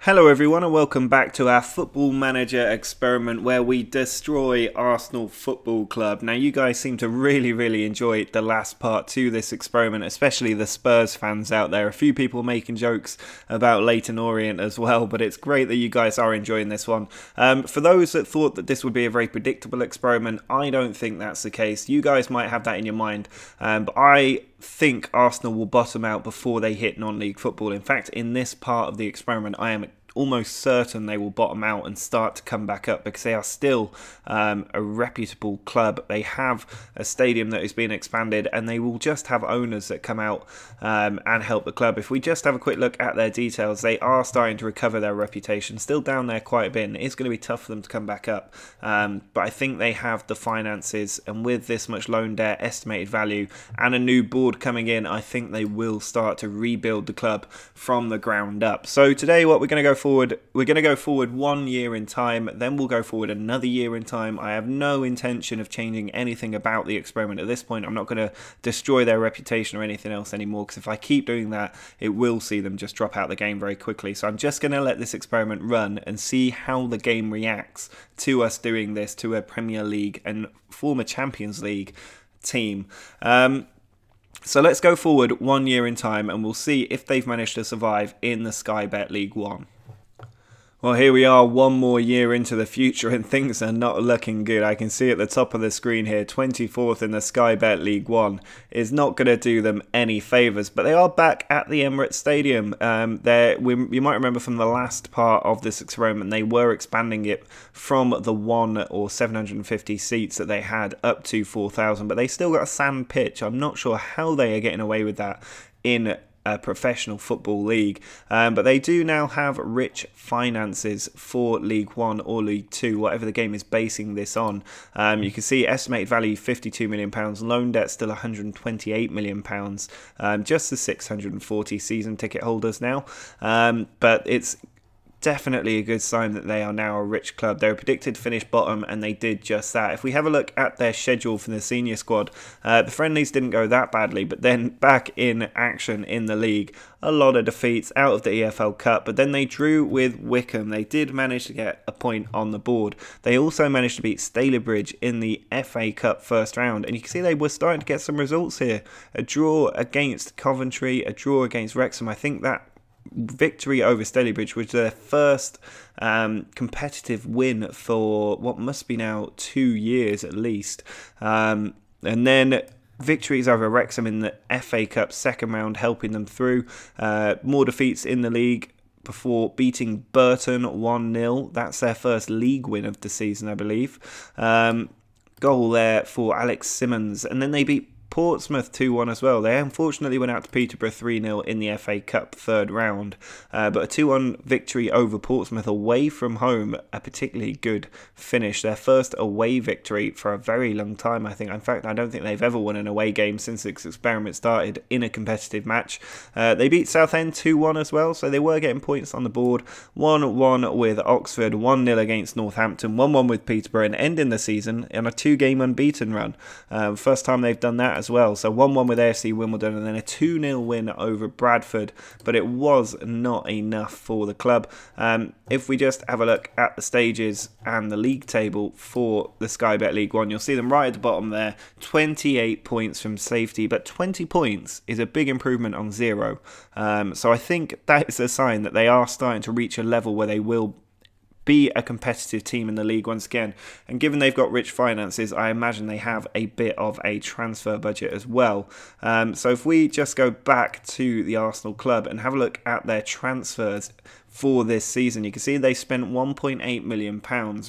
Hello everyone and welcome back to our Football Manager experiment where we destroy Arsenal Football Club. Now you guys seem to really enjoy the last part to this experiment, especially the Spurs fans out there. A few people making jokes about Leyton Orient as well, but it's great that you guys are enjoying this one. For those that thought that this would be a very predictable experiment, I don't think that's the case. You guys might have that in your mind, but I think Arsenal will bottom out before they hit non-league football. In fact, in this part of the experiment, I am almost certain they will bottom out and start to come back up because they are still a reputable club. They have a stadium that is being expanded and they will just have owners that come out and help the club. If we just have a quick look at their details, they are starting to recover their reputation. Still down there quite a bit, and it's going to be tough for them to come back up. But I think they have the finances, and with this much loan debt, estimated value, and a new board coming in, I think they will start to rebuild the club from the ground up. So today what we're going to go forward, we're going to go forward 1 year in time, then we'll go forward another year in time. I have no intention of changing anything about the experiment at this point. I'm not going to destroy their reputation or anything else anymore, because if I keep doing that, it will see them just drop out the game very quickly. So I'm just going to let this experiment run and see how the game reacts to us doing this to a Premier League and former Champions League team. So let's go forward 1 year in time and we'll see if they've managed to survive in the Sky Bet League 1. Well, here we are 1 more year into the future and things are not looking good. I can see at the top of the screen here, 24th in the Sky Bet League 1 is not going to do them any favours. But they are back at the Emirates Stadium. You might remember from the last part of this experiment, they were expanding it from the 1 or 750 seats that they had up to 4,000. But they still got a sand pitch. I'm not sure how they are getting away with that in a professional football league, but they do now have rich finances for League 1 or League 2, whatever the game is basing this on. You can see estimated value £52 million, loan debt still £128 million, just the 640 season ticket holders now, but it's definitely a good sign that they are now a rich club. They were predicted to finish bottom and they did just that. If we have a look at their schedule for the senior squad, the friendlies didn't go that badly, but then back in action in the league, a lot of defeats out of the EFL Cup, but then they drew with Wickham. They did manage to get a point on the board. They also managed to beat Stalybridge in the FA Cup first round, and you can see they were starting to get some results here. A draw against Coventry, a draw against Wrexham. I think that victory over Stalybridge was their first competitive win for what must be now 2 years at least, and then victories over Wrexham in the FA Cup second round helping them through. More defeats in the league before beating Burton 1-0. That's their first league win of the season, I believe. Goal there for Alex Simmons, and then they beat Portsmouth 2-1 as well. They unfortunately went out to Peterborough 3-0 in the FA Cup third round, but a 2-1 victory over Portsmouth away from home, a particularly good finish. Their first away victory for a very long time, I think. In fact, I don't think they've ever won an away game since this experiment started in a competitive match. They beat Southend 2-1 as well, so they were getting points on the board. 1-1 with Oxford, 1-0 against Northampton, 1-1 with Peterborough, and ending the season on a 2-game unbeaten run. First time they've done that as well. So 1-1 with AFC Wimbledon and then a 2-0 win over Bradford, but it was not enough for the club. If we just have a look at the stages and the league table for the Sky Bet League 1, you'll see them right at the bottom there, 28 points from safety, but 20 points is a big improvement on 0. So I think that is a sign that they are starting to reach a level where they will be a competitive team in the league once again, and given they've got rich finances, I imagine they have a bit of a transfer budget as well. So if we just go back to the Arsenal club and have a look at their transfers for this season, you can see they spent £1.8 million,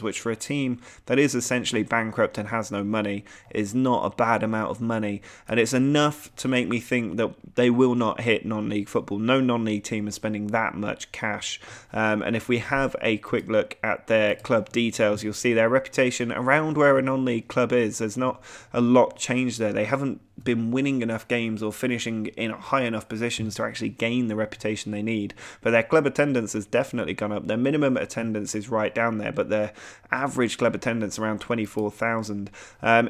which for a team that is essentially bankrupt and has no money is not a bad amount of money, and it's enough to make me think that they will not hit non-league football. No non-league team is spending that much cash, and if we have a quick look look at their club details, you'll see their reputation around where a non-league club is. There's not a lot changed there. They haven't been winning enough games or finishing in high enough positions to actually gain the reputation they need. But their club attendance has definitely gone up. Their minimum attendance is right down there, but their average club attendance around 24,000.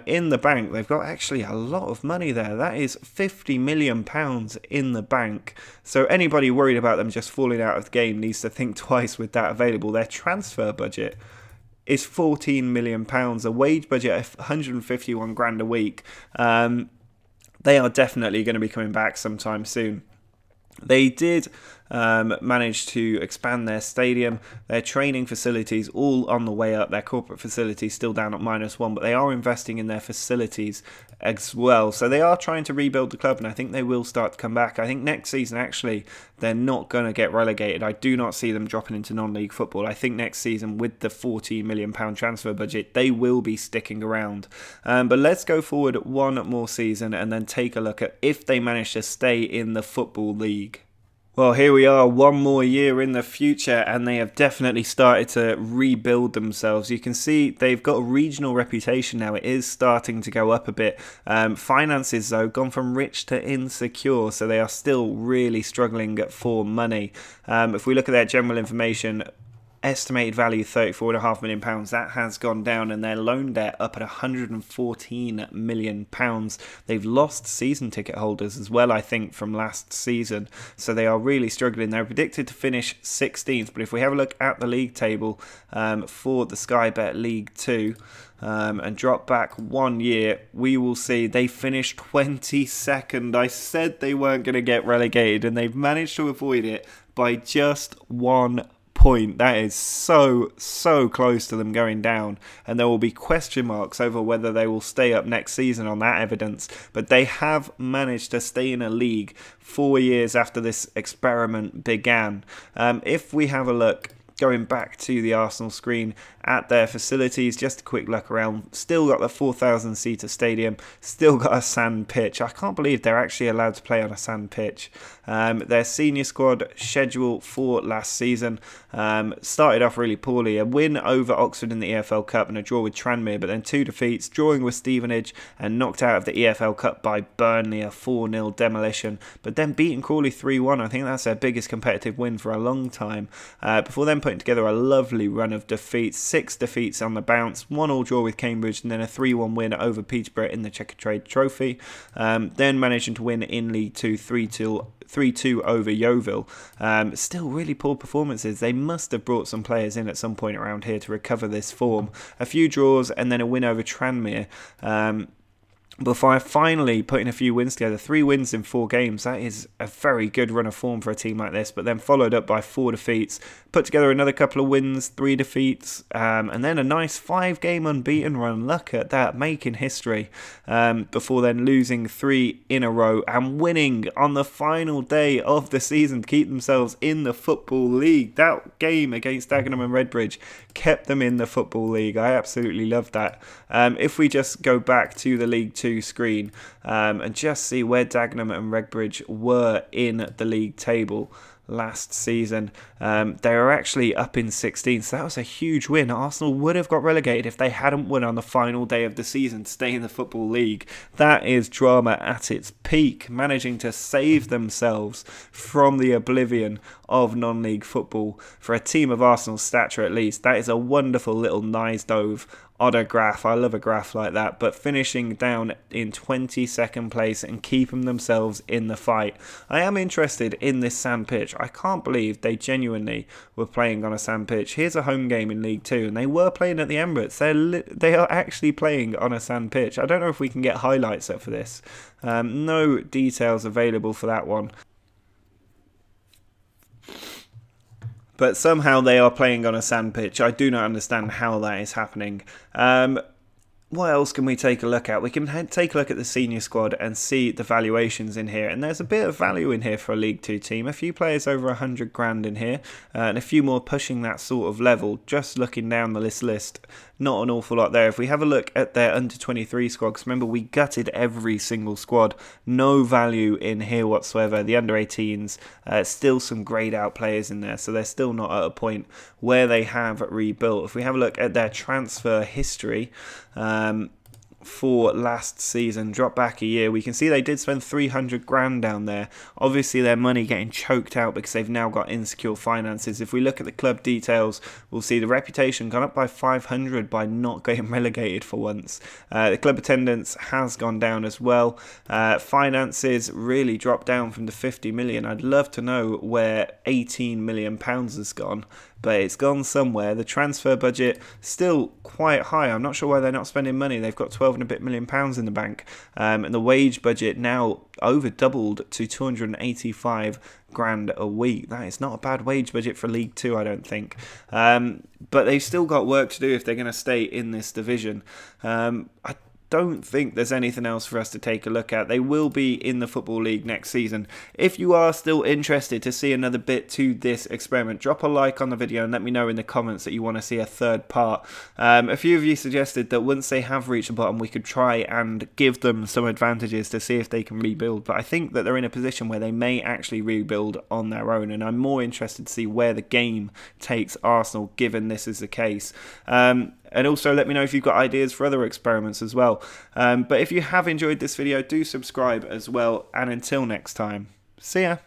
In the bank, they've got actually a lot of money there. That is £50 million in the bank. So anybody worried about them just falling out of the game needs to think twice with that available. Their transfer budget is £14 million, a wage budget of 151 grand a week. They are definitely going to be coming back sometime soon. They did manage to expand their stadium, their training facilities all on the way up, their corporate facilities still down at -1, but they are investing in their facilities as well. So they are trying to rebuild the club, and I think they will start to come back. I think next season, actually, they're not going to get relegated. I do not see them dropping into non-league football. I think next season, with the £14 million transfer budget, they will be sticking around. But let's go forward one more season and then take a look at if they manage to stay in the Football League. Well, here we are, one more year in the future, and they have definitely started to rebuild themselves. You can see they've got a regional reputation now. It is starting to go up a bit. Finances, though, gone from rich to insecure, so they are still really struggling for money. If we look at their general information, estimated value £34.5 million, that has gone down, and their loan debt up at £114 million. They've lost season ticket holders as well, I think, from last season, so they are really struggling. They're predicted to finish 16th, but if we have a look at the league table for the Sky Bet League 2 and drop back 1 year, we will see they finished 22nd. I said they weren't going to get relegated, and they've managed to avoid it by just 1 point. That is so close to them going down, and there will be question marks over whether they will stay up next season on that evidence, but they have managed to stay in a league 4 years after this experiment began. If we have a look, going back to the Arsenal screen at their facilities, just a quick look around, still got the 4,000 seater stadium, still got a sand pitch. I can't believe they're actually allowed to play on a sand pitch. Their senior squad schedule for last season started off really poorly. A win over Oxford in the EFL Cup and a draw with Tranmere, but then 2 defeats, drawing with Stevenage and knocked out of the EFL Cup by Burnley, a 4-0 demolition, but then beating Crawley 3-1. I think that's their biggest competitive win for a long time, before then putting together a lovely run of defeats, 6 defeats on the bounce, 1-1 draw with Cambridge, and then a 3-1 win over Peterborough in the Checkatrade Trophy. Then managing to win in League 2 3-2 over Yeovil. Still really poor performances. They must have brought some players in at some point around here to recover this form. A few draws and then a win over Tranmere. Before finally putting a few wins together, 3 wins in 4 games. That is a very good run of form for a team like this, but then followed up by 4 defeats, put together another couple of wins, 3 defeats, and then a nice 5-game unbeaten run. Look at that, making history, before then losing 3 in a row and winning on the final day of the season to keep themselves in the Football League. That game against Dagenham and Redbridge kept them in the Football League. I absolutely loved that. If we just go back to the League 2 screen and just see where Dagenham and Redbridge were in the league table last season, they were actually up in 16th, so that was a huge win. Arsenal would have got relegated if they hadn't won on the final day of the season to stay in the Football League. That is drama at its peak, managing to save themselves from the oblivion of non-league football. For a team of Arsenal's stature at least, that is a wonderful little nosedive on a graph. I love a graph like that, but finishing down in 22nd place and keeping themselves in the fight. I am interested in this sand pitch. I can't believe they genuinely were playing on a sand pitch. Here's a home game in League 2, and they were playing at the Emirates. They are actually playing on a sand pitch. I don't know if we can get highlights up for this. No details available for that one. But somehow they are playing on a sand pitch. I do not understand how that is happening. What else can we take a look at? We can take a look at the senior squad and see the valuations in here. And there's a bit of value in here for a League 2 team. A few players over 100 grand in here, and a few more pushing that sort of level. Just looking down the list, not an awful lot there. If we have a look at their under-23 squad, because remember we gutted every single squad, no value in here whatsoever. The under-18s, still some greyed out players in there, so they're still not at a point where they have rebuilt. If we have a look at their transfer history, for last season, drop back a year, we can see they did spend 300 grand down there. Obviously their money getting choked out because they've now got insecure finances. If we look at the club details, we'll see the reputation gone up by 500 by not getting relegated for once. The club attendance has gone down as well. Finances really dropped down from the 50 million. I'd love to know where 18 million pounds has gone, but it's gone somewhere. The transfer budget still quite high. I'm not sure why they're not spending money. They've got 12 and a bit million pounds in the bank, and the wage budget now over doubled to 285 grand a week. That is not a bad wage budget for League Two, I don't think. But they've still got work to do if they're going to stay in this division. I don't think there's anything else for us to take a look at. They will be in the Football League next season. If you are still interested to see another bit to this experiment, drop a like on the video and let me know in the comments that you want to see a third part. A few of you suggested that once they have reached the bottom, we could try and give them some advantages to see if they can rebuild. But I think that they're in a position where they may actually rebuild on their own, and I'm more interested to see where the game takes Arsenal, given this is the case. And also let me know if you've got ideas for other experiments as well. But if you have enjoyed this video, do subscribe as well. And until next time, see ya.